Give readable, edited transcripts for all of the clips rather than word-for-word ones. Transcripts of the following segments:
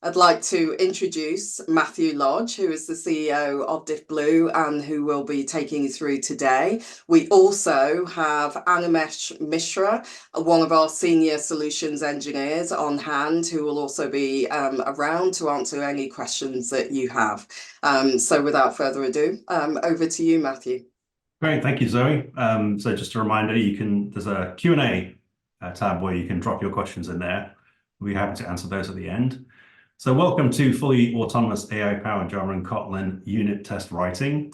I'd like to introduce Matthew Lodge, who is the CEO of Diffblue and who will be taking you through today. We also have Animesh Mishra, one of our senior solutions engineers on hand, who will also be around to answer any questions that you have. So without further ado, over to you, Matthew. Great, thank you, Zoe. So just a reminder, there's a Q&A tab where you can drop your questions in there. We'll be happy to answer those at the end. So welcome to fully autonomous AI-powered Java and Kotlin unit test writing.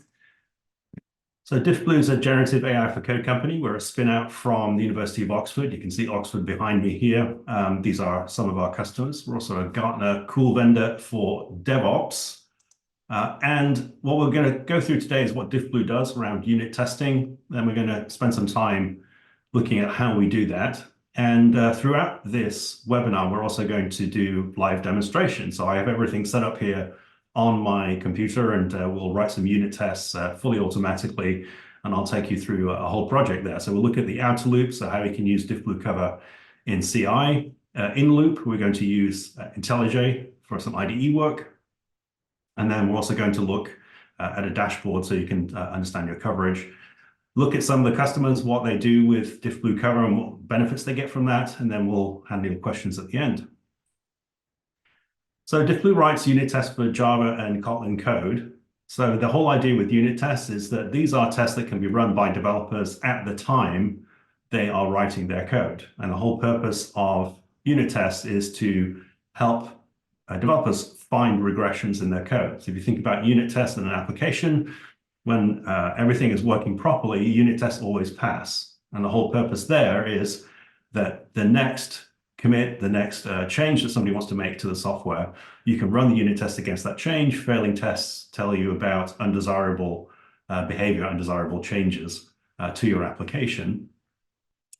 So Diffblue is a generative AI for code company. We're a spin-out from the University of Oxford. You can see Oxford behind me here. These are some of our customers. We're also a Gartner cool vendor for DevOps. And what we're going to go through today is what Diffblue does around unit testing. Then we're going to spend some time looking at how we do that. And throughout this webinar, we're also going to do live demonstrations. So I have everything set up here on my computer, and we'll write some unit tests fully automatically, and I'll take you through a whole project there. So we'll look at the outer loop, so how we can use Diffblue cover in CI. In loop, we're going to use IntelliJ for some IDE work. And then we're also going to look at a dashboard so you can understand your coverage. Look at some of the customers, what they do with Diffblue cover and what benefits they get from that, and then we'll handle your questions at the end. So Diffblue writes unit tests for Java and Kotlin code. So the whole idea with unit tests is that these are tests that can be run by developers at the time they are writing their code. And the whole purpose of unit tests is to help developers find regressions in their code. So if you think about unit tests in an application, when everything is working properly, unit tests always pass. And the whole purpose there is that the next commit, the next change that somebody wants to make to the software, you can run the unit test against that change. Failing tests tell you about undesirable behavior, undesirable changes to your application.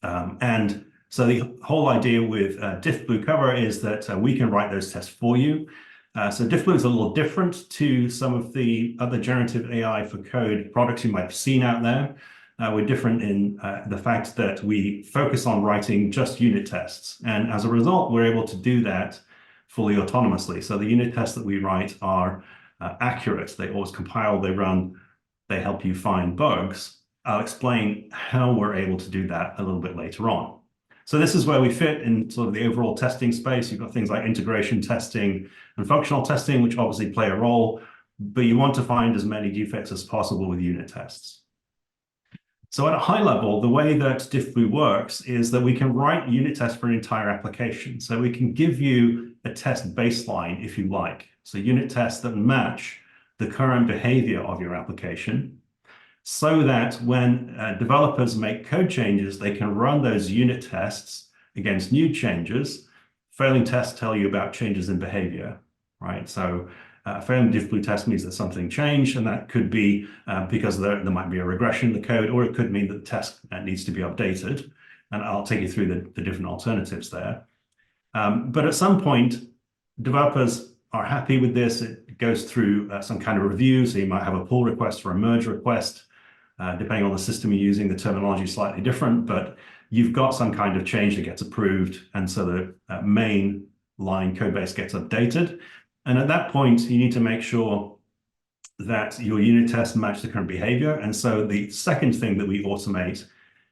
And so the whole idea with Diffblue cover is that we can write those tests for you. So Diffblue is a little different to some of the other generative AI for code products you might have seen out there. We're different in the fact that we focus on writing just unit tests. And as a result, we're able to do that fully autonomously. So the unit tests that we write are accurate. They always compile, they run, they help you find bugs. I'll explain how we're able to do that a little bit later on. So this is where we fit in sort of the overall testing space. You've got things like integration testing and functional testing, which obviously play a role, but you want to find as many defects as possible with unit tests. So at a high level, the way that Diffblue works is that we can write unit tests for an entire application. So we can give you a test baseline, if you like. So unit tests that match the current behavior of your application, so that when developers make code changes, they can run those unit tests against new changes. Failing tests tell you about changes in behavior, right? So failing Diffblue test means that something changed, and that could be because there might be a regression in the code, or it could mean that the test needs to be updated. And I'll take you through the different alternatives there. But at some point, developers are happy with this. It goes through some kind of review. So you might have a pull request or a merge request. Depending on the system you're using, the terminology is slightly different, but you've got some kind of change that gets approved. And so the main line code base gets updated. And at that point, you need to make sure that your unit tests match the current behavior. And so the second thing that we automate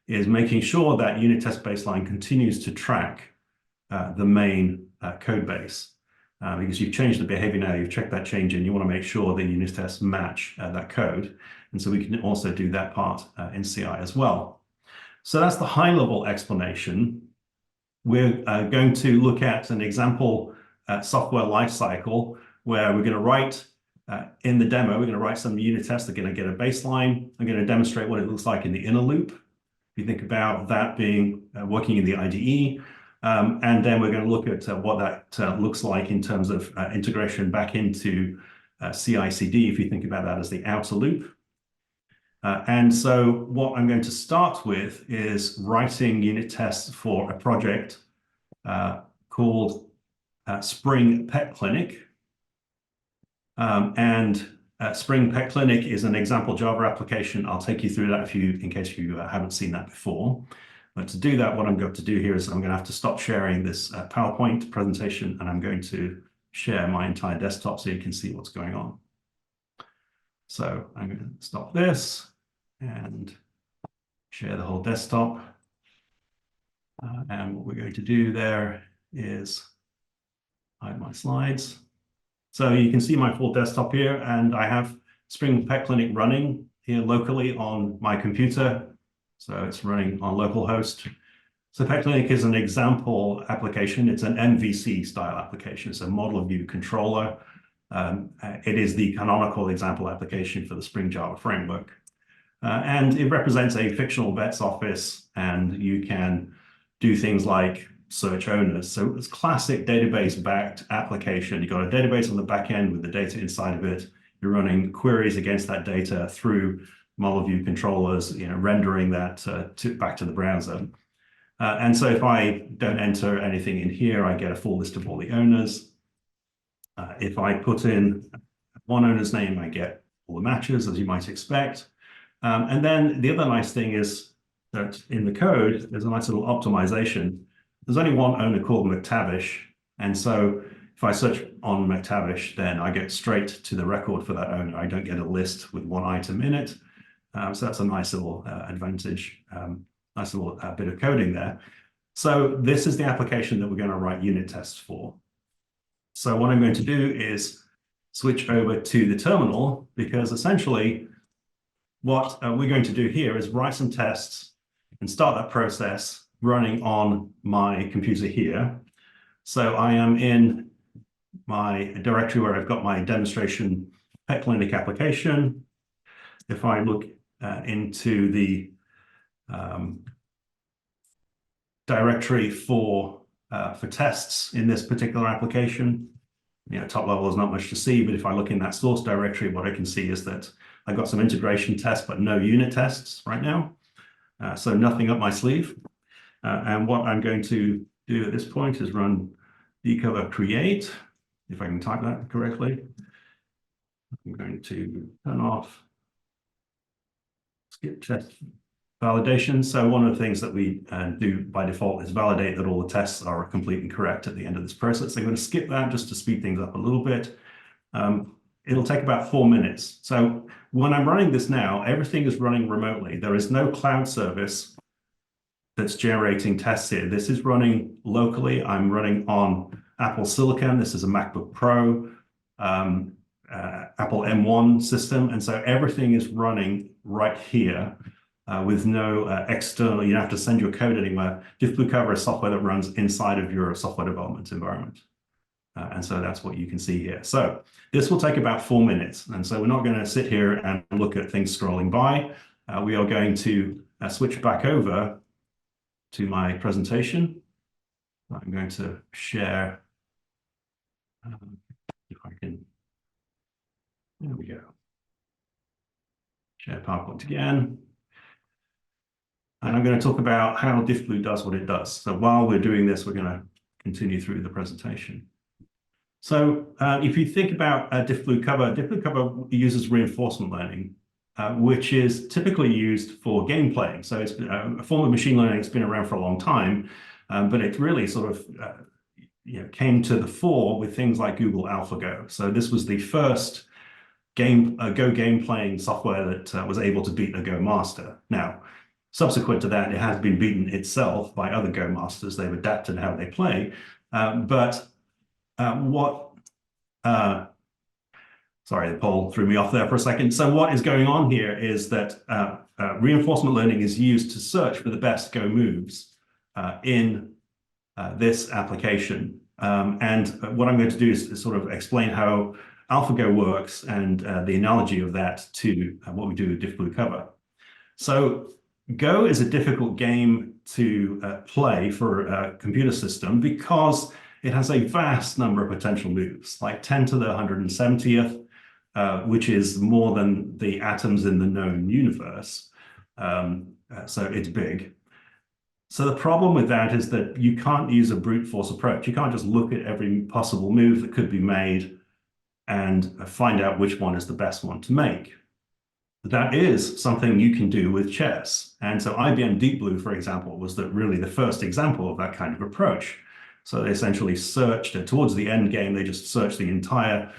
is making sure that unit test baseline continues to track the main code base. Because you've changed the behavior now, you've checked that change in, you want to make sure the unit tests match that code. And so we can also do that part in CI as well. So that's the high-level explanation. We're going to look at an example software lifecycle where we're going to write, in the demo, we're going to write some unit tests. They're going to get a baseline. I'm going to demonstrate what it looks like in the inner loop. If you think about that being working in the IDE, and then we're going to look at what that looks like in terms of integration back into CI/CD, if you think about that as the outer loop. And so what I'm going to start with is writing unit tests for a project called Spring Pet Clinic. Spring Pet Clinic is an example Java application. I'll take you through that in case you haven't seen that before. But to do that, what I'm going to do here is I'm going to have to stop sharing this PowerPoint presentation, and I'm going to share my entire desktop so you can see what's going on. So I'm going to stop this and share the whole desktop. And what we're going to do there is hide my slides. So you can see my full desktop here, and I have Spring Pet Clinic running here locally on my computer. So it's running on localhost. So Pet Clinic is an example application. It's an MVC style application. It's a model view controller. It is the canonical example application for the Spring Java framework. And it represents a fictional vet's office, and you can do things like search owners. So it's classic database-backed application. You've got a database on the back end with the data inside of it. You're running queries against that data through model view controllers, rendering that back to the browser. And so if I don't enter anything in here, I get a full list of all the owners. If I put in one owner's name, I get all the matches, as you might expect. And then the other nice thing is that in the code, there's a nice little optimization. There's only one owner called McTavish. And so if I search on McTavish, then I get straight to the record for that owner. I don't get a list with one item in it. So that's a nice little advantage, nice little bit of coding there. So this is the application that we're going to write unit tests for. So what I'm going to do is switch over to the terminal, because essentially what we're going to do here is write some tests and start that process running on my computer here. So I am in my directory where I've got my demonstration Pet Clinic application. If I look into the directory for tests in this particular application, top level is not much to see, but if I look in that source directory, what I can see is that I've got some integration tests, but no unit tests right now. So nothing up my sleeve. And what I'm going to do at this point is run dcover create, if I can type that correctly. I'm going to turn off skip test validation. So one of the things that we do by default is validate that all the tests are complete and correct at the end of this process. So I'm going to skip that just to speed things up a little bit. It'll take about 4 minutes. So when I'm running this now, everything is running remotely. There is no cloud service that's generating tests here. This is running locally. I'm running on Apple Silicon. This is a MacBook Pro, Apple M1 system. And so everything is running right here with no external, you don't have to send your code anywhere. DiffBlueLive cover is software that runs inside of your software development environment. And so that's what you can see here. So this will take about 4 minutes. And so we're not going to sit here and look at things scrolling by. We are going to switch back over to my presentation. I'm going to share, if I can, there we go. Share PowerPoint again. And I'm going to talk about how DiffBlueLive does what it does. So while we're doing this, we're going to continue through the presentation. So if you think about DiffBlueLive cover uses reinforcement learning, which is typically used for game playing. So it's a form of machine learning that's been around for a long time, but it really sort of came to the fore with things like Google AlphaGo. So this was the first Go game playing software that was able to beat a Go master. Now, subsequent to that, it has been beaten itself by other Go masters. They've adapted how they play, sorry, the poll threw me off there for a second. So what is going on here is that reinforcement learning is used to search for the best Go moves in this application. And what I'm going to do is sort of explain how AlphaGo works and the analogy of that to what we do with DiffBlueLive cover. So Go is a difficult game to play for a computer system because it has a vast number of potential moves, like 10 to the 170th, which is more than the atoms in the known universe. So it's big. So the problem with that is that you can't use a brute force approach. You can't just look at every possible move that could be made and find out which one is the best one to make. That is something you can do with chess. And so IBM Deep Blue, for example, was really the first example of that kind of approach. So they essentially searched it towards the end game. They just searched the entire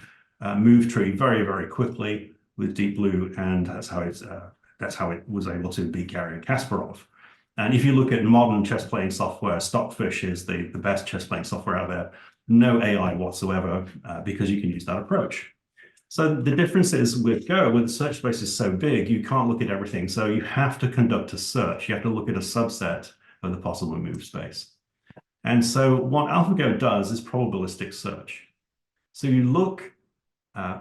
move tree very, very quickly with DiffblueLive, and that's how it was able to beat Garry Kasparov. And if you look at modern chess playing software, Stockfish is the best chess playing software out there. No AI whatsoever, because you can use that approach. So the difference is with Go, with the search space is so big, you can't look at everything. So you have to conduct a search. You have to look at a subset of the possible move space. And so what AlphaGo does is probabilistic search. So you look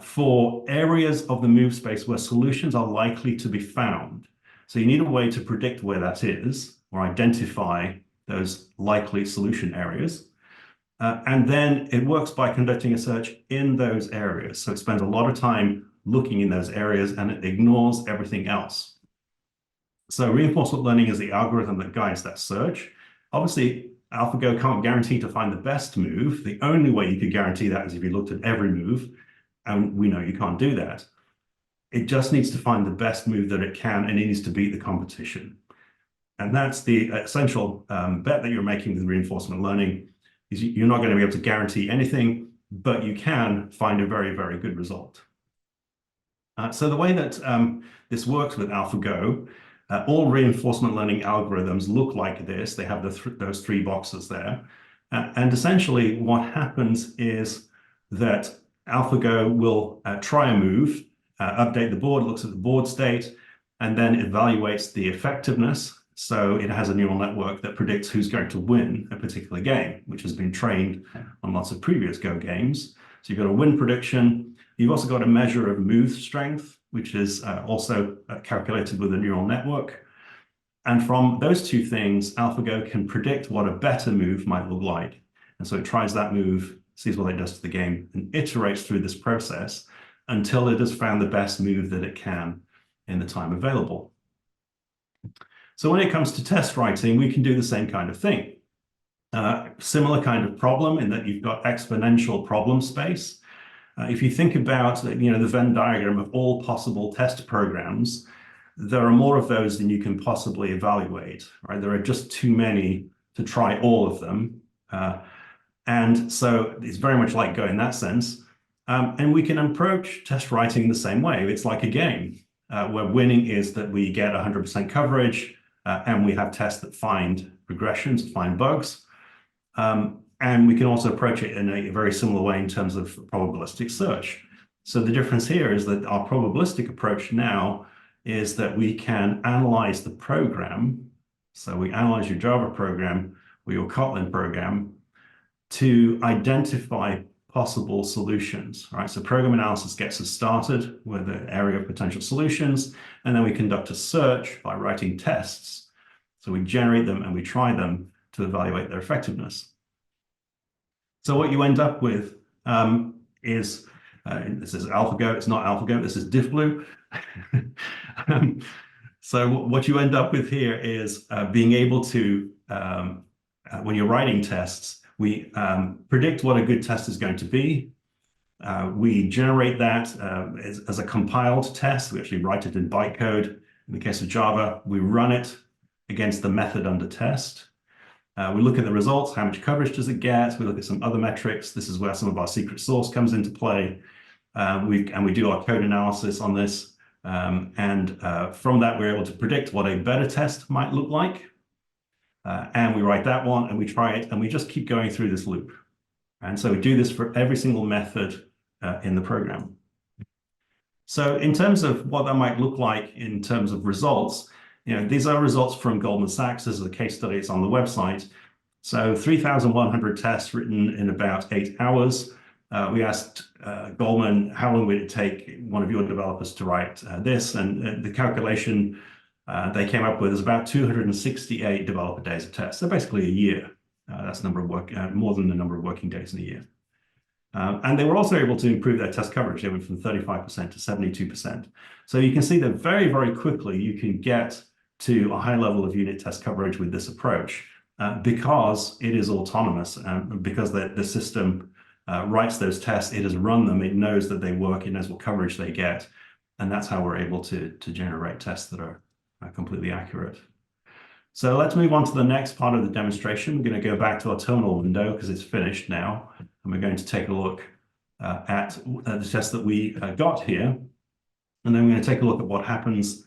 for areas of the move space where solutions are likely to be found. So you need a way to predict where that is or identify those likely solution areas. And then it works by conducting a search in those areas. So it spends a lot of time looking in those areas and it ignores everything else. So reinforcement learning is the algorithm that guides that search. Obviously, AlphaGo can't guarantee to find the best move. The only way you could guarantee that is if you looked at every move, and we know you can't do that. It just needs to find the best move that it can, and it needs to beat the competition. And that's the essential bet that you're making with reinforcement learning, is you're not going to be able to guarantee anything, but you can find a very, very good result. So the way that this works with AlphaGo, all reinforcement learning algorithms look like this. They have those three boxes there. And essentially what happens is that AlphaGo will try a move, update the board, looks at the board state, and then evaluates the effectiveness. So it has a neural network that predicts who's going to win a particular game, which has been trained on lots of previous Go games. So you've got a win prediction. You've also got a measure of move strength, which is also calculated with a neural network. And from those two things, AlphaGo can predict what a better move might look like. And so it tries that move, sees what it does to the game, and iterates through this process until it has found the best move that it can in the time available. So when it comes to test writing, we can do the same kind of thing. Similar kind of problem in that you've got exponential problem space. If you think about the Venn diagram of all possible test programs, there are more of those than you can possibly evaluate, right? There are just too many to try all of them. And so it's very much like Go in that sense. And we can approach test writing the same way. It's like a game where winning is that we get 100% coverage and we have tests that find regressions, find bugs. And we can also approach it in a very similar way in terms of probabilistic search. So the difference here is that our probabilistic approach now is that we can analyze the program. So we analyze your Java program or your Kotlin program to identify possible solutions, right? So program analysis gets us started with an area of potential solutions, and then we conduct a search by writing tests. So we generate them and we try them to evaluate their effectiveness. So what you end up with is, this is AlphaGo, it's not AlphaGo, this is DiffblueLive. So what you end up with here is being able to, when you're writing tests, we predict what a good test is going to be. We generate that as a compiled test. We actually write it in bytecode. In the case of Java, we run it against the method under test. We look at the results, how much coverage does it get? We look at some other metrics. This is where some of our secret sauce comes into play. We do our code analysis on this. From that, we're able to predict what a better test might look like. And we write that one and we try it and we just keep going through this loop. And so we do this for every single method in the program. So in terms of what that might look like in terms of results, these are results from Goldman Sachs. This is a case study. It's on the website. So 3,100 tests written in about 8 hours. We asked Goldman, how long would it take one of your developers to write this? And the calculation they came up with is about 268 developer days of tests. So basically a year. That's the number of more than the number of working days in a year. And they were also able to improve their test coverage. They went from 35% to 72%. So you can see that very, very quickly you can get to a high level of unit test coverage with this approach because it is autonomous, because the system writes those tests, it has run them, it knows that they work, it knows what coverage they get. And that's how we're able to generate tests that are completely accurate. So let's move on to the next part of the demonstration. We're going to go back to our terminal window because it's finished now. And we're going to take a look at the test that we got here. And then we're going to take a look at what happens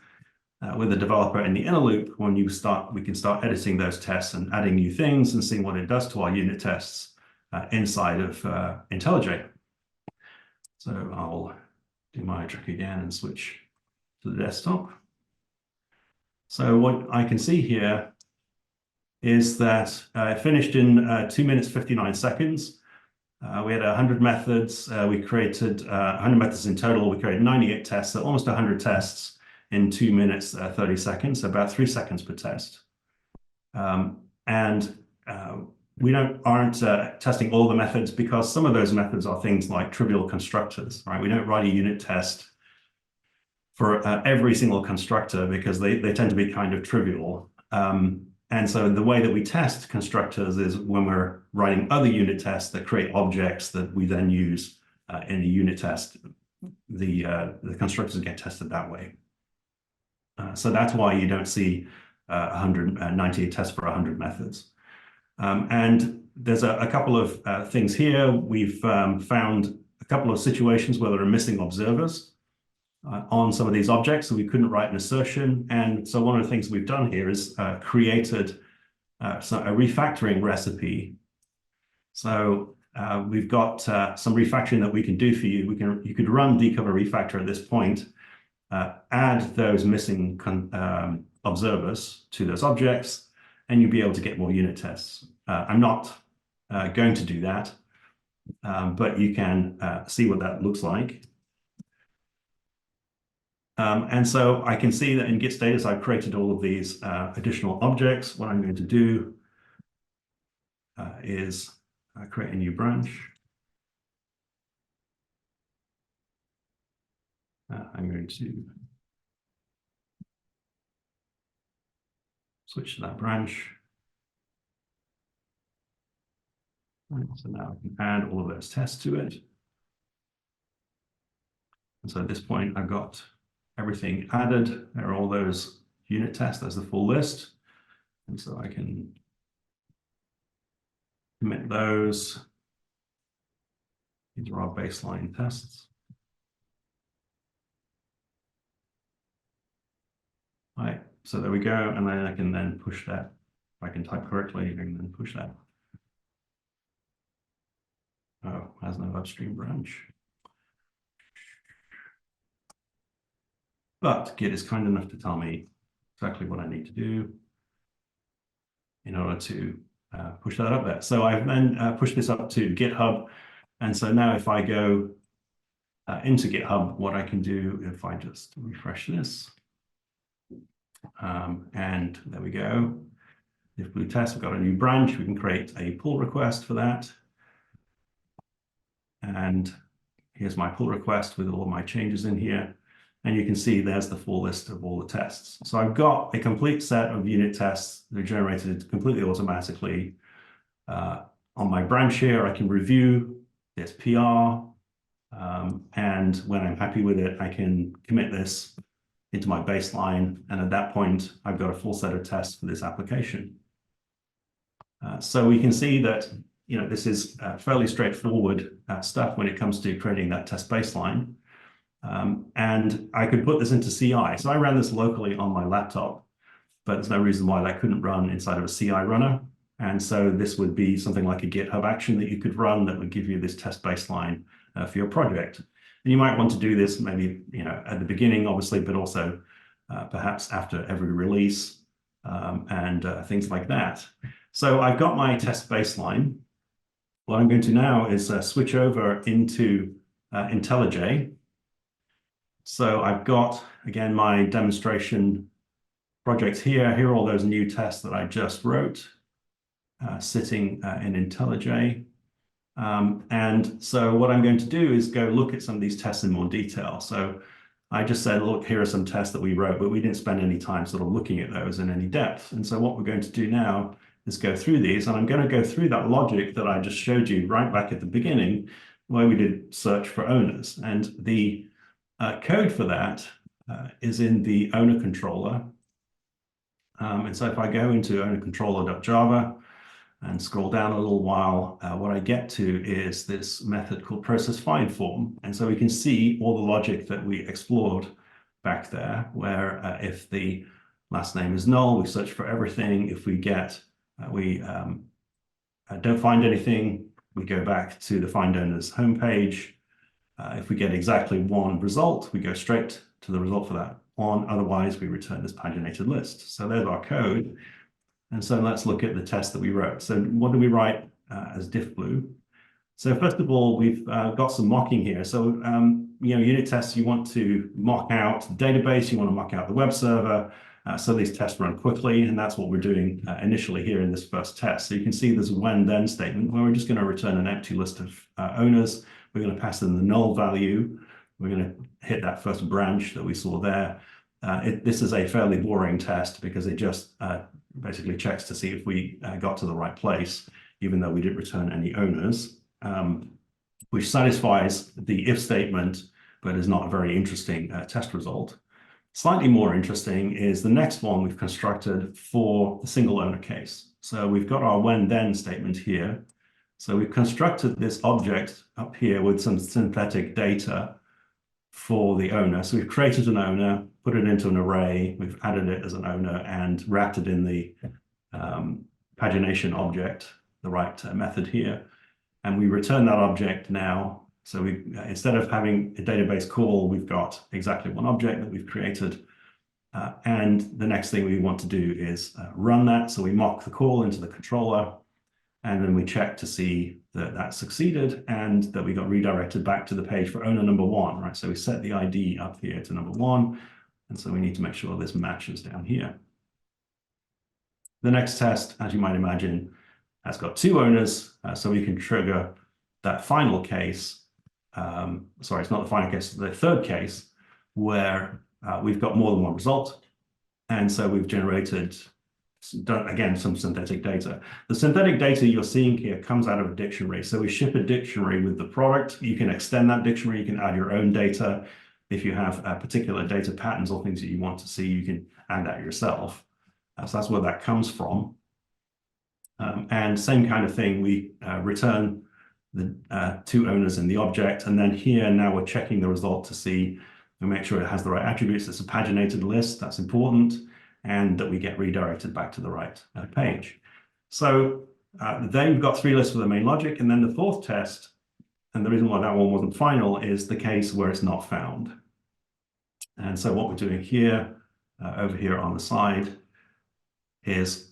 with the developer in the inner loop when we can start editing those tests and adding new things and seeing what it does to our unit tests inside of IntelliJ. So I'll do my trick again and switch to the desktop. So what I can see here is that it finished in 2 minutes, 59 seconds. We had 100 methods. We created 100 methods in total. We created 98 tests, so almost 100 tests in 2 minutes, 30 seconds, so about 3 seconds per test. We aren't testing all the methods because some of those methods are things like trivial constructors, right? We don't write a unit test for every single constructor because they tend to be kind of trivial. And so the way that we test constructors is when we're writing other unit tests that create objects that we then use in the unit test, the constructors get tested that way. So that's why you don't see 198 tests for 100 methods. And there's a couple of things here. We've found a couple of situations where there are missing observers on some of these objects, so we couldn't write an assertion. And so one of the things we've done here is created a refactoring recipe. So we've got some refactoring that we can do for you. You could run dcover refactor at this point, add those missing observers to those objects, and you'll be able to get more unit tests. I'm not going to do that, but you can see what that looks like. And so I can see that in Git status, I've created all of these additional objects. What I'm going to do is create a new branch. I'm going to switch to that branch. Right, so now I can add all of those tests to it. And so at this point, I've got everything added. There are all those unit tests. There's the full list. And so I can commit those. These are our baseline tests. Right, so there we go. And then I can then push that. If I can type correctly, I can then push that. Oh, has no upstream branch. But Git is kind enough to tell me exactly what I need to do in order to push that up there. So I've then pushed this up to GitHub. And so now if I go into GitHub, what I can do if I just refresh this, and there we go. Diffblue test, we've got a new branch. We can create a pull request for that. And here's my pull request with all of my changes in here. And you can see there's the full list of all the tests. So I've got a complete set of unit tests that are generated completely automatically. On my branch here, I can review this PR. And when I'm happy with it, I can commit this into my baseline. And at that point, I've got a full set of tests for this application. So we can see that this is fairly straightforward stuff when it comes to creating that test baseline. And I could put this into CI. So I ran this locally on my laptop, but there's no reason why that couldn't run inside of a CI runner. And so this would be something like a GitHub action that you could run that would give you this test baseline for your project. And you might want to do this maybe at the beginning, obviously, but also perhaps after every release and things like that. So I've got my test baseline. What I'm going to now is switch over into IntelliJ. So I've got, again, my demonstration projects here. Here are all those new tests that I just wrote sitting in IntelliJ. And so what I'm going to do is go look at some of these tests in more detail. So I just said, look, here are some tests that we wrote, but we didn't spend any time sort of looking at those in any depth. And so what we're going to do now is go through these. And I'm going to go through that logic that I just showed you right back at the beginning, where we did search for owners. And the code for that is in the owner controller. And so if I go into ownercontroller.java and scroll down a little while, what I get to is this method called processFindForm. And so we can see all the logic that we explored back there, where if the last name is null, we search for everything. If we get, we don't find anything, we go back to the find owners homepage. If we get exactly one result, we go straight to the result for that one. Otherwise, we return this paginated list. So there's our code. And so let's look at the test that we wrote. So what do we write as Diffblue? So first of all, we've got some mocking here. So, unit tests, you want to mock out the database, you want to mock out the web server, so these tests run quickly, and that's what we're doing initially here in this first test. So you can see there's a when-then statement where we're just going to return an empty list of owners. We're going to pass in the null value. We're going to hit that first branch that we saw there. This is a fairly boring test because it just basically checks to see if we got to the right place, even though we didn't return any owners, which satisfies the if statement, but is not a very interesting test result. Slightly more interesting is the next one we've constructed for the single owner case. So we've got our when-then statement here. So we've constructed this object up here with some synthetic data for the owner. So we've created an owner, put it into an array, we've added it as an owner and wrapped it in the pagination object, the right method here. And we return that object now. So we, instead of having a database call, we've got exactly one object that we've created. And the next thing we want to do is run that. So we mock the call into the controller, and then we check to see that that succeeded and that we got redirected back to the page for owner number one, right? So we set the ID up here to number one. And so we need to make sure this matches down here. The next test, as you might imagine, has got two owners. So we can trigger that final case. Sorry, it's not the final case, the third case, where we've got more than one result. And so we've generated, again, some synthetic data. The synthetic data you're seeing here comes out of a dictionary. So we ship a dictionary with the product. You can extend that dictionary. You can add your own data. If you have particular data patterns or things that you want to see, you can add that yourself. So that's where that comes from. And same kind of thing, we return the two owners in the object. And then here, now we're checking the result to see, we make sure it has the right attributes. It's a paginated list, that's important, and that we get redirected back to the right page. So then we've got three lists for the main logic. And then the fourth test, and the reason why that one wasn't final, is the case where it's not found. And so what we're doing here, over here on the side, is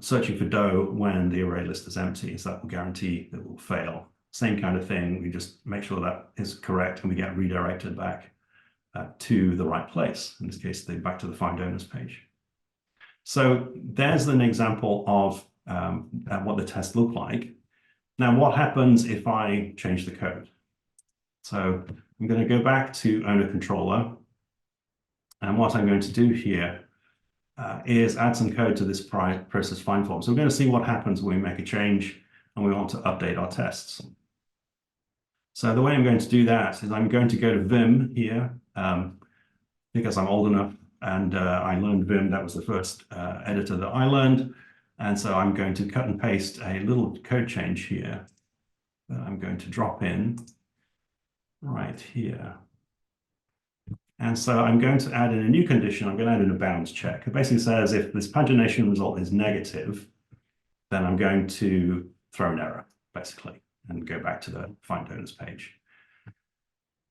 searching for DOE when the array list is empty. So that will guarantee that will fail. Same kind of thing. We just make sure that is correct and we get redirected back to the right place. In this case, back to the find owners page. So there's an example of what the tests look like. Now, what happens if I change the code? So I'm going to go back to owner controller. And what I'm going to do here is add some code to this process find form. So we're going to see what happens when we make a change and we want to update our tests. So the way I'm going to do that is I'm going to go to Vim here, because I'm old enough and I learned Vim. That was the first editor that I learned. And so I'm going to cut and paste a little code change here that I'm going to drop in right here. And so I'm going to add in a new condition. I'm going to add in a bounds check. It basically says if this pagination result is negative, then I'm going to throw an error, basically, and go back to the find owners page.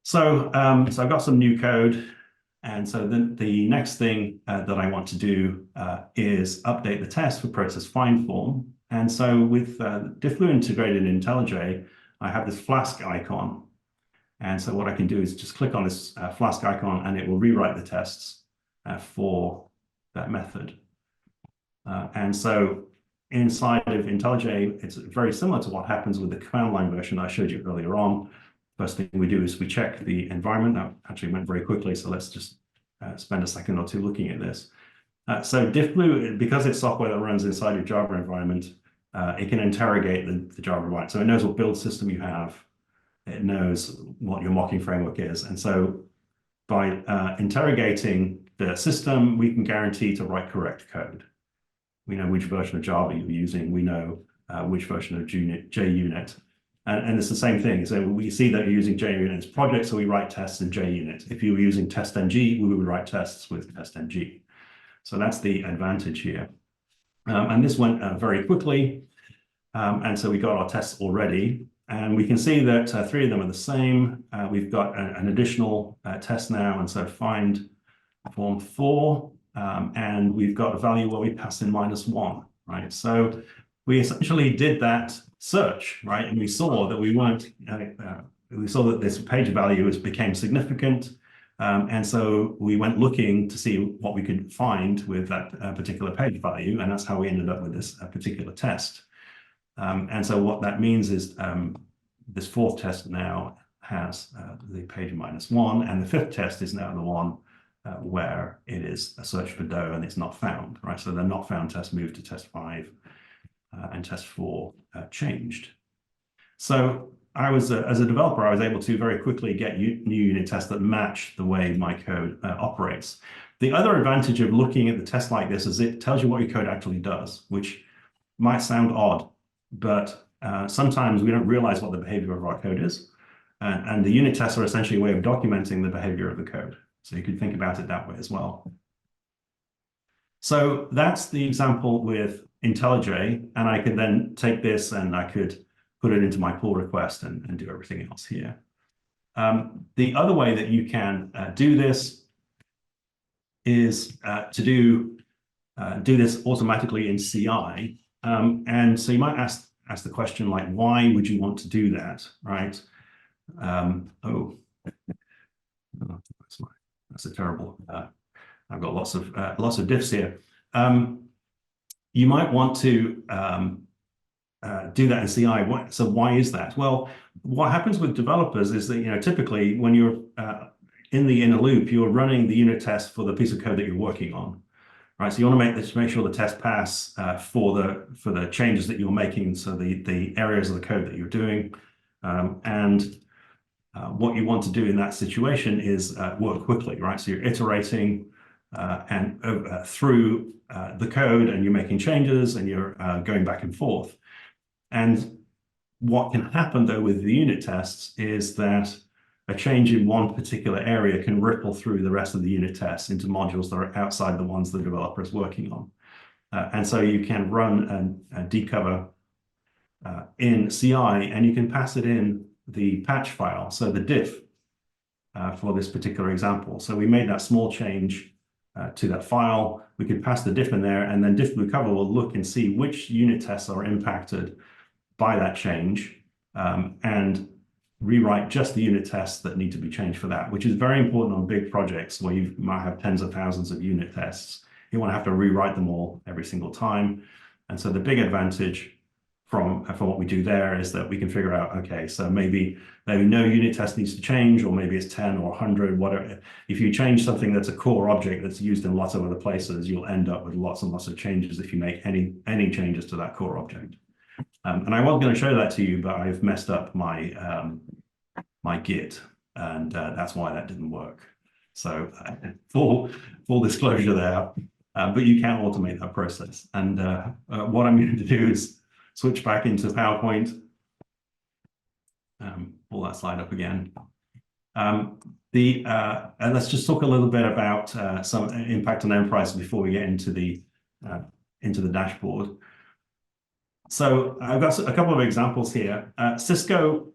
So, so I've got some new code. And so then the next thing that I want to do is update the test for process find form. And so with Diffblue integrated in IntelliJ, I have this Flask icon. And so what I can do is just click on this Flask icon and it will rewrite the tests for that method. And so inside of IntelliJ, it's very similar to what happens with the command line version I showed you earlier on. First thing we do is we check the environment. That actually went very quickly, so let's just spend a second or two looking at this. So Diffblue, because it's software that runs inside your Java environment, it can interrogate the Java environment. So it knows what build system you have. It knows what your mocking framework is. And so by interrogating the system, we can guarantee to write correct code. We know which version of Java you're using. We know which version of JUnit. And it's the same thing. So we see that you're using JUnit as project, so we write tests in JUnit. If you were using testng, we would write tests with testng. So that's the advantage here. And this went very quickly. And so we got our tests already. And we can see that 3 of them are the same. We've got an additional test now. And so find form 4. And we've got a value where we pass in -1, right? So we essentially did that search, right? And we saw that we weren't, we saw that this page value became significant. And so we went looking to see what we could find with that particular page value. And that's how we ended up with this particular test. And so what that means is this 4th test now has the page -1, and the 5th test is now the one where it is a search for dough and it's not found, right? So the not found test moved to test 5 and test 4 changed. So I was, as a developer, I was able to very quickly get new unit tests that match the way my code operates. The other advantage of looking at the test like this is it tells you what your code actually does, which might sound odd, but sometimes we don't realize what the behavior of our code is. And the unit tests are essentially a way of documenting the behavior of the code. So you could think about it that way as well. So that's the example with IntelliJ, and I could then take this and I could put it into my pull request and do everything else here. The other way that you can do this is to do this automatically in CI. And so you might ask the question, like, why would you want to do that, right? That's a terrible. I've got lots of diffs here. You might want to do that in CI. So why is that? Well, what happens with developers is that typically when you're in the inner loop, you're running the unit test for the piece of code that you're working on, right? So you want to make sure the test pass for the changes that you're making. So the areas of the code that you're doing, what you want to do in that situation is work quickly, right? So you're iterating through the code, and you're making changes, and you're going back and forth. And what can happen, though, with the unit tests is that a change in one particular area can ripple through the rest of the unit tests into modules that are outside the ones the developer is working on. And so you can run and decover in CI, and you can pass it in the patch file, so the diff for this particular example. So we made that small change to that file. We could pass the diff in there, and then Diffblue cover will look and see which unit tests are impacted by that change, and rewrite just the unit tests that need to be changed for that, which is very important on big projects where you might have tens of thousands of unit tests. You want to have to rewrite them all every single time. And so the big advantage from what we do there is that we can figure out, okay, so maybe no unit test needs to change, or maybe it's 10 or 100, whatever. If you change something that's a core object that's used in lots of other places, you'll end up with lots and lots of changes if you make any changes to that core object. And I was going to show that to you, but I've messed up my my Git, and that's why that didn't work. So full disclosure there, but you can automate that process. And what I'm going to do is switch back into PowerPoint. Pull that slide up again. And let's just talk a little bit about some impact on enterprise before we get into the dashboard. So I've got a couple of examples here. Cisco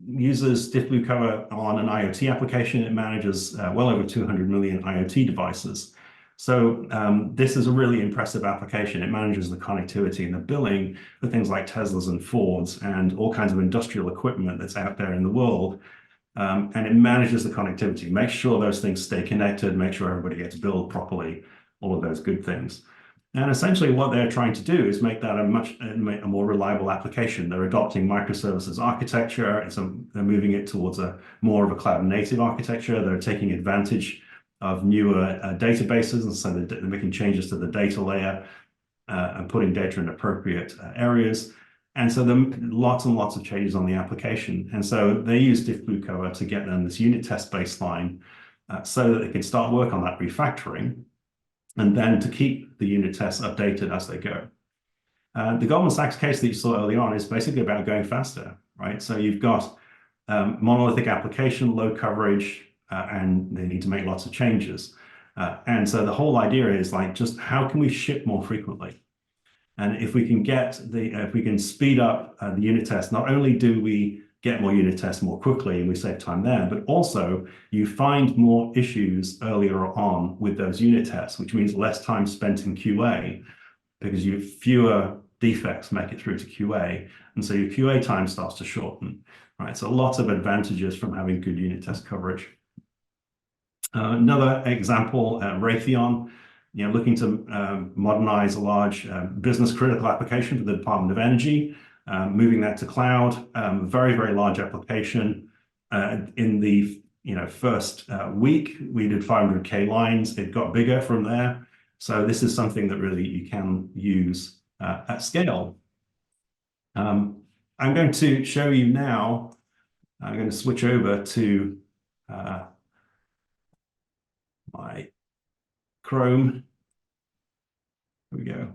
uses Diffblue cover on an IoT application. It manages well over 200 million IoT devices. So this is a really impressive application. It manages the connectivity and the billing for things like Teslas and Fords and all kinds of industrial equipment that's out there in the world. And it manages the connectivity, makes sure those things stay connected, make sure everybody gets billed properly, all of those good things. And essentially what they're trying to do is make that a more reliable application. They're adopting microservices architecture. They're moving it towards more of a cloud native architecture. They're taking advantage of newer databases, and so they're making changes to the data layer and putting data in appropriate areas. And so there are lots and lots of changes on the application. And so they use Diffblue cover to get them this unit test baseline so that they can start work on that refactoring, and then to keep the unit tests updated as they go. The Goldman Sachs case that you saw early on is basically about going faster, right? So you've got monolithic application, low coverage, and they need to make lots of changes. And so the whole idea is like, just how can we ship more frequently? And if we can if we can speed up the unit test, not only do we get more unit tests more quickly and we save time there, but also you find more issues earlier on with those unit tests, which means less time spent in QA because you have fewer defects make it through to QA. And so your QA time starts to shorten, right? So lots of advantages from having good unit test coverage. Another example, Raytheon, looking to modernize a large business critical application for the Department of Energy, moving that to cloud, very, very large application. In the first week, we did 500K lines. It got bigger from there. So this is something that really you can use at scale. I'm going to show you now, I'm going to switch over to my Chrome. Here we go.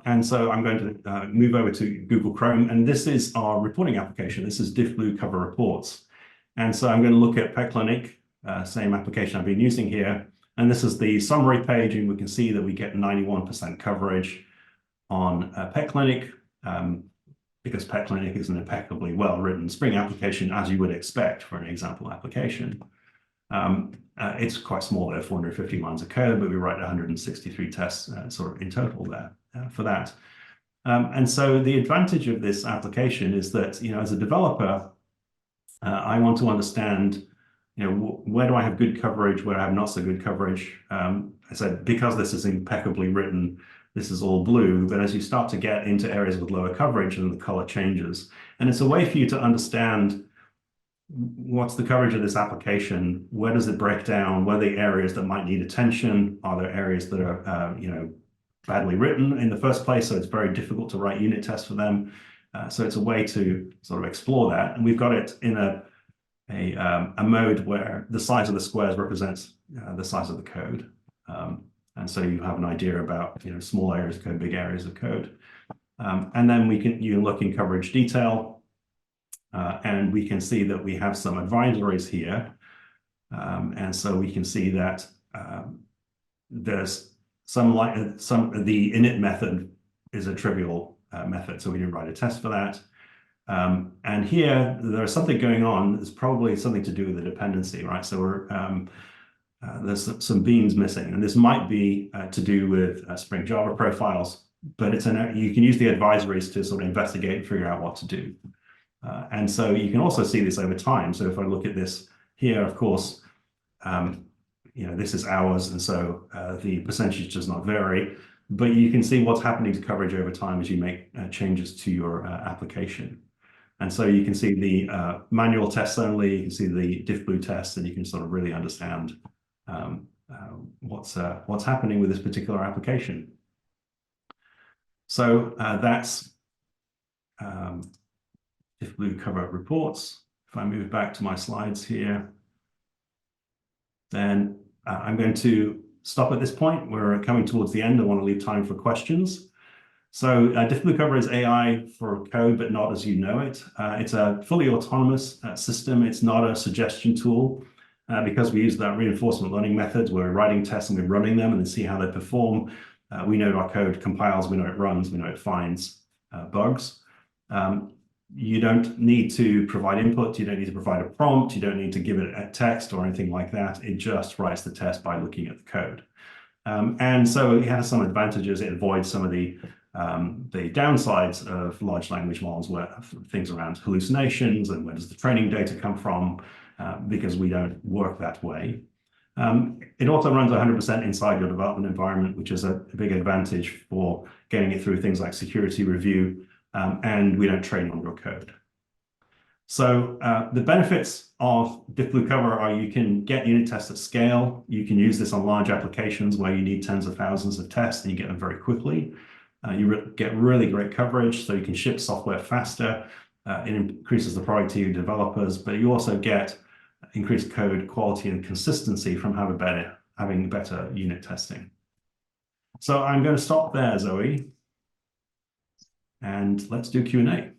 And so I'm going to move over to Google Chrome, and this is our reporting application. This is Diffblue Cover Reports. And so I'm going to look at Pet Clinic, same application I've been using here. And this is the summary page, and we can see that we get 91% coverage on Pet Clinic, because Pet Clinic is an impeccably well-written Spring application, as you would expect for an example application. It's quite small there, 450 lines of code, but we write 163 tests sort of in total there for that. And so the advantage of this application is that, as a developer, I want to understand, where do I have good coverage, where I have not so good coverage. I said, because this is impeccably written, this is all blue, but as you start to get into areas with lower coverage, then the color changes. And it's a way for you to understand what's the coverage of this application, where does it break down, what are the areas that might need attention, are there areas that are badly written in the first place, so it's very difficult to write unit tests for them. So it's a way to sort of explore that, and we've got it in a mode where the size of the squares represents the size of the code, and so you have an idea about small areas of code, big areas of code, and then you look in coverage detail. And we can see that we have some advisories here. And so we can see that there's the init method is a trivial method, so we didn't write a test for that. And here, there's something going on. There's probably something to do with the dependency, right? So there's some beans missing, and this might be to do with Spring Java profiles, but you can use the advisories to sort of investigate and figure out what to do. And so you can also see this over time. So if I look at this here, of course, this is hours, and so the percentage does not vary, but you can see what's happening to coverage over time as you make changes to your application. And so you can see the manual tests only, you can see the Diffblue tests, and you can sort of really understand what's happening with this particular application. So that's Diffblue Cover Reports. If I move back to my slides here, then I'm going to stop at this point. We're coming towards the end. I want to leave time for questions. So Diffblue Cover is AI for code, but not as you know it. It's a fully autonomous system. It's not a suggestion tool. Because we use that reinforcement learning methods, we're writing tests and we're running them and then see how they perform. We know our code compiles, we know it runs, we know it finds bugs. You don't need to provide input, you don't need to provide a prompt, you don't need to give it a text or anything like that. It just writes the test by looking at the code. And so it has some advantages. It avoids some of the downsides of large language models, where things around hallucinations and where does the training data come from, because we don't work that way. It also runs 100% inside your development environment, which is a big advantage for getting it through things like security review. And we don't train on your code. So the benefits of Diffblue Cover are you can get unit tests at scale. You can use this on large applications where you need tens of thousands of tests and you get them very quickly. You get really great coverage, so you can ship software faster. It increases the productivity of developers, but you also get increased code quality and consistency from having better unit testing. So I'm going to stop there, Zoe, and let's do Q&A.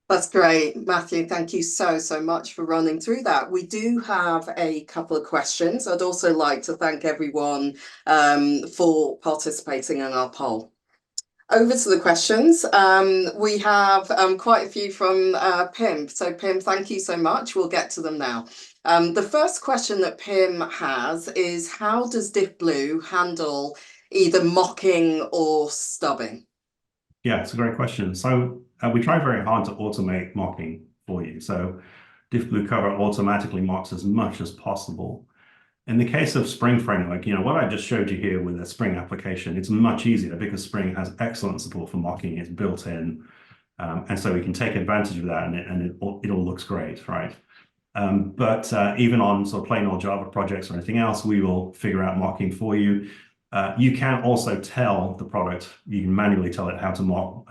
That's great, Matthew. Thank you so much for running through that. We do have a couple of questions. I'd also like to thank everyone for participating in our poll. Over to the questions. We have quite a few from Pim. So Pim, thank you so much. We'll get to them now. The first question that Pim has is, how does Diffblue handle either mocking or stubbing? Yeah, it's a great question. So we try very hard to automate mocking for you. So Diffblue cover automatically mocks as much as possible. In the case of Spring Framework, what I just showed you here with a Spring application, it's much easier because Spring has excellent support for mocking. It's built in. And so we can take advantage of that, and it all looks great, right? But even on sort of plain old Java projects or anything else, we will figure out mocking for you. You can also tell the product, you can manually tell it how to mock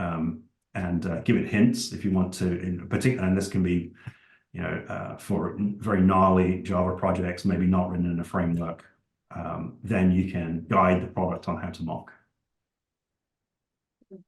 and give it hints if you want to, in particular, and this can be for very gnarly Java projects, maybe not written in a framework, then you can guide the product on how to mock.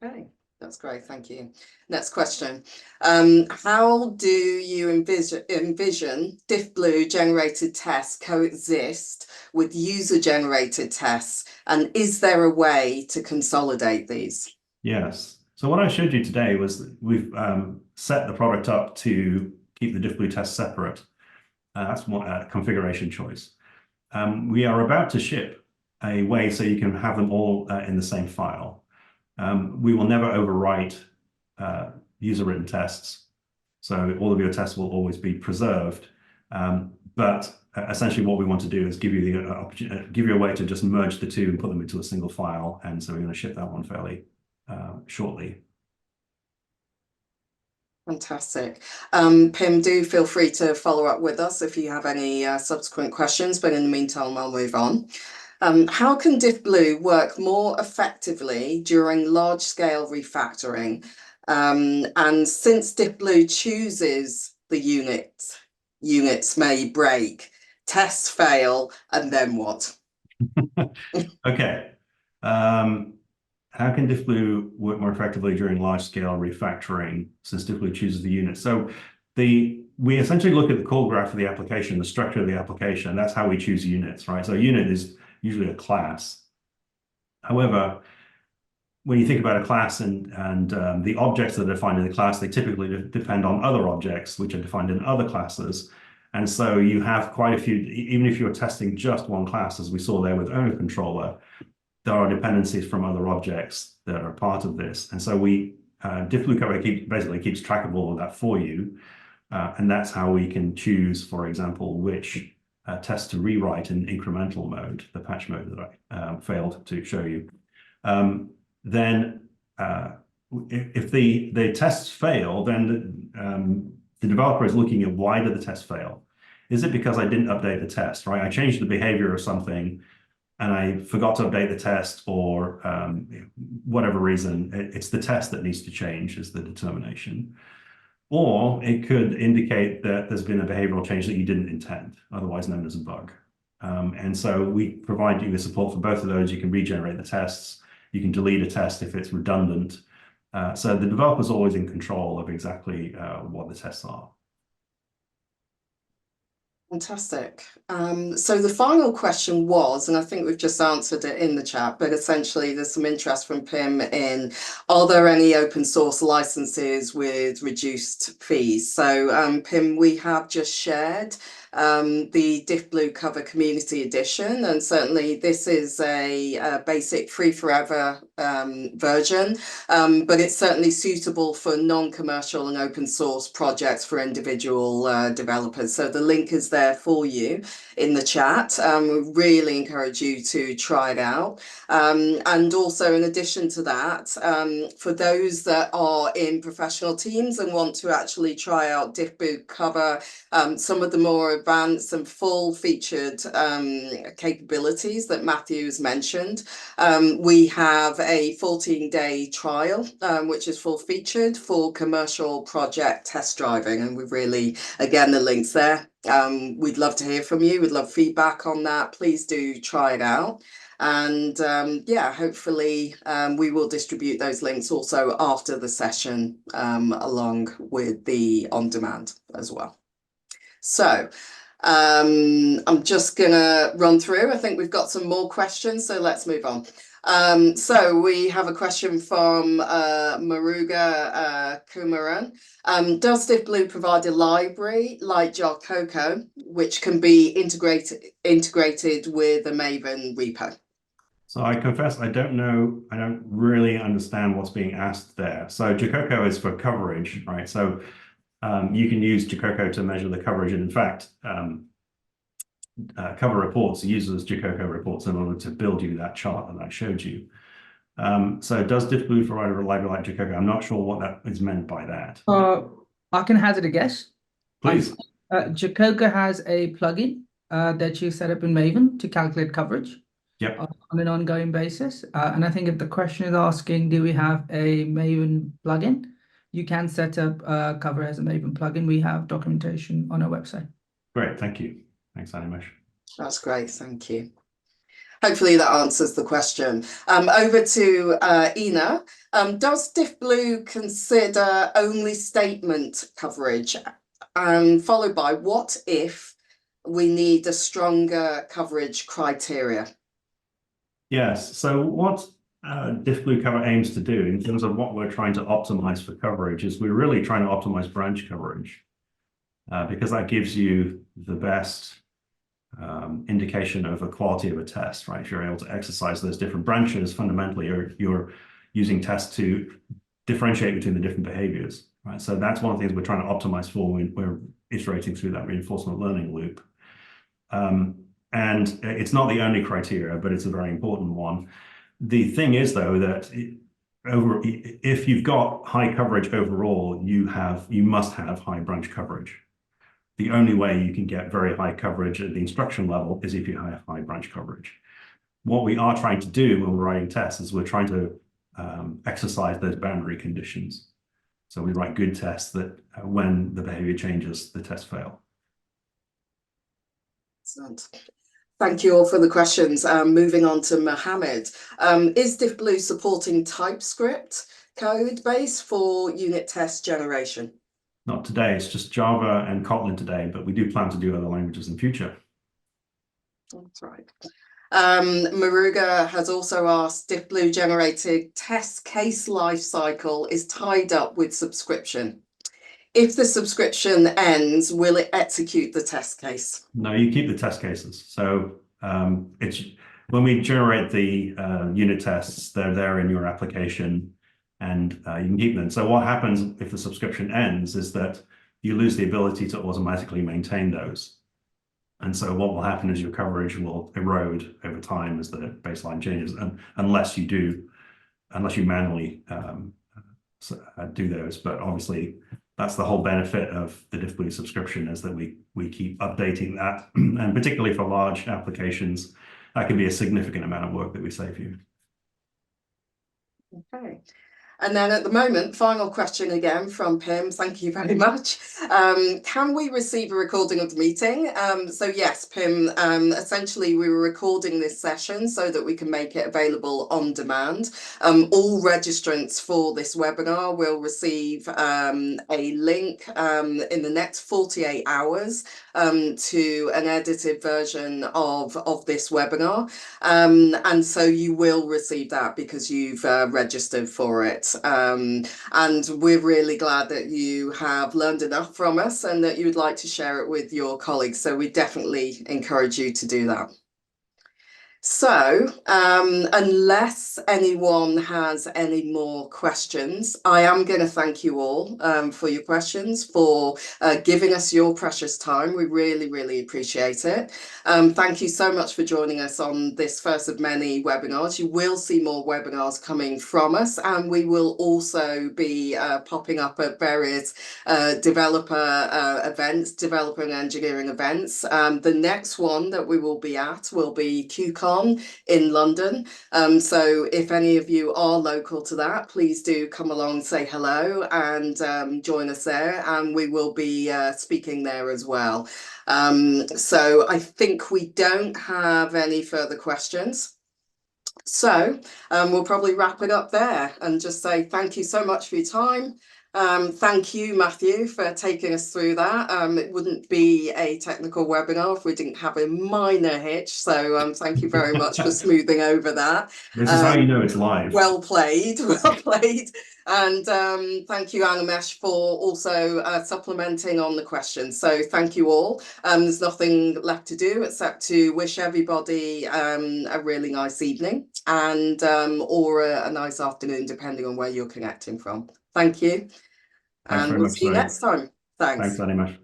Okay, that's great. Thank you. Next question. How do you envision Diffblue generated tests coexist with user generated tests? And is there a way to consolidate these? Yes. So what I showed you today was we've set the product up to keep the Diffblue tests separate. That's one configuration choice. We are about to ship a way so you can have them all in the same file. We will never overwrite user-written tests, so all of your tests will always be preserved. But essentially, what we want to do is give you a way to just merge the two and put them into a single file. And so we're going to ship that one fairly shortly. Fantastic. Pim, do feel free to follow up with us if you have any subsequent questions, but in the meantime, I'll move on. How can Diffblue work more effectively during large-scale refactoring? And since Diffblue chooses the units may break, tests fail, and then what? Okay. How can Diffblue work more effectively during large-scale refactoring since Diffblue chooses the unit? So we essentially look at the call graph of the application, the structure of the application. That's how we choose units, right? So a unit is usually a class. However, when you think about a class and the objects that are defined in the class, they typically depend on other objects which are defined in other classes. And so you have quite a few, even if you're testing just one class, as we saw there with owner controller, there are dependencies from other objects that are part of this. And so Diffblue cover basically keeps track of all of that for you. And that's how we can choose, for example, which tests to rewrite in incremental mode, the patch mode that I failed to show you. Then if the tests fail, then the developer is looking at, why did the test fail? Is it because I didn't update the test, right? I changed the behavior of something and I forgot to update the test, or whatever reason, it's the test that needs to change is the determination. Or it could indicate that there's been a behavioral change that you didn't intend, otherwise known as a bug. And so we provide you with support for both of those. You can regenerate the tests. You can delete a test if it's redundant. So the developer's always in control of exactly what the tests are. Fantastic. So the final question was, and I think we've just answered it in the chat, but essentially there's some interest from Pim in, are there any open source licenses with reduced fees? So Pim, we have just shared the Diffblue Cover Community Edition, and certainly this is a basic free forever version, but it's certainly suitable for non-commercial and open source projects for individual developers. So the link is there for you in the chat. We really encourage you to try it out. And also, in addition to that, for those that are in professional teams and want to actually try out Diffblue Cover, some of the more advanced and full-featured capabilities that Matthew has mentioned, we have a 14-day trial, which is full-featured for commercial project test driving, and we've really, again, the link's there. We'd love to hear from you. We'd love feedback on that. Please do try it out. And yeah, hopefully we will distribute those links also after the session, along with the on-demand as well. So I'm just gonna run through. I think we've got some more questions, so let's move on. So we have a question from Maruga Kumaran. Does Diffblue provide a library like Java Kotlin, which can be integrated with a Maven repo? So I confess I don't know, I don't really understand what's being asked there. So Jacoco is for coverage, right? So you can use Jacoco to measure the coverage. And in fact, Cover Reports uses Jacoco reports in order to build you that chart that I showed you. So does Diffblue provide a library like Jacoco? I'm not sure what that is meant by that. I can hazard a guess. Please. Jacoco has a plugin that you set up in Maven to calculate coverage. Yep. On an ongoing basis. And I think if the question is asking, do we have a Maven plugin? You can set up Cover as a Maven plugin. We have documentation on our website. Great, thank you. Thanks, Animesh. That's great, thank you. Hopefully that answers the question. Over to Ina. Does Diffblue consider only statement coverage? Followed by, what if we need a stronger coverage criteria? Yes, so what Diffblue Cover aims to do in terms of what we're trying to optimize for coverage is we're really trying to optimize branch coverage because that gives you the best indication of a quality of a test, right? If you're able to exercise those different branches, fundamentally you're using tests to differentiate between the different behaviors, right? So that's one of the things we're trying to optimize for when we're iterating through that reinforcement learning loop. And it's not the only criteria, but it's a very important one. The thing is, though, that if you've got high coverage overall, you must have high branch coverage. The only way you can get very high coverage at the instruction level is if you have high branch coverage. What we are trying to do when we're writing tests is we're trying to exercise those boundary conditions. So we write good tests that when the behavior changes, the tests fail. Excellent. Thank you all for the questions. Moving on to Mohammed. Is Diffblue supporting TypeScript code base for unit test generation? Not today, it's just Java and Kotlin today, but we do plan to do other languages in future. That's right. Maruga has also asked, Diffblue generated test case lifecycle is tied up with subscription. If the subscription ends, will it execute the test case? No, you keep the test cases. So it's when we generate the unit tests, they're there in your application and you can keep them. So what happens if the subscription ends is that you lose the ability to automatically maintain those. And so what will happen is your coverage will erode over time as the baseline changes, and unless you manually do those. But obviously, that's the whole benefit of the Diffblue subscription, is that we keep updating that, and particularly for large applications, that can be a significant amount of work that we save you. Okay. And then at the moment, final question again from Pim. Thank you very much. Can we receive a recording of the meeting? So yes, Pim, essentially we were recording this session so that we can make it available on demand. All registrants for this webinar will receive a link in the next 48 hours to an edited version of this webinar. And so you will receive that because you've registered for it. And we're really glad that you have learned enough from us and that you would like to share it with your colleagues. So we definitely encourage you to do that. So, unless anyone has any more questions, I am going to thank you all for your questions, for giving us your precious time. We really, really appreciate it. Thank you so much for joining us on this first of many webinars. You will see more webinars coming from us, and we will also be popping up at various developer events, developer and engineering events. The next one that we will be at will be QCon Con in London. So if any of you are local to that, please do come along, say hello, and join us there, and we will be speaking there as well. So I think we don't have any further questions. So we'll probably wrap it up there and just say thank you so much for your time. Thank you, Matthew, for taking us through that. It wouldn't be a technical webinar if we didn't have a minor hitch. So thank you very much for smoothing over that. This is how you know it's live. Well played, well played. And thank you, Animesh, for also supplementing on the questions. So thank you all. There's nothing left to do except to wish everybody a really nice evening and or a nice afternoon, depending on where you're connecting from. Thank you. Thanks And very we'll much, see you Zoe. next time. Thanks. Thanks, Animesh.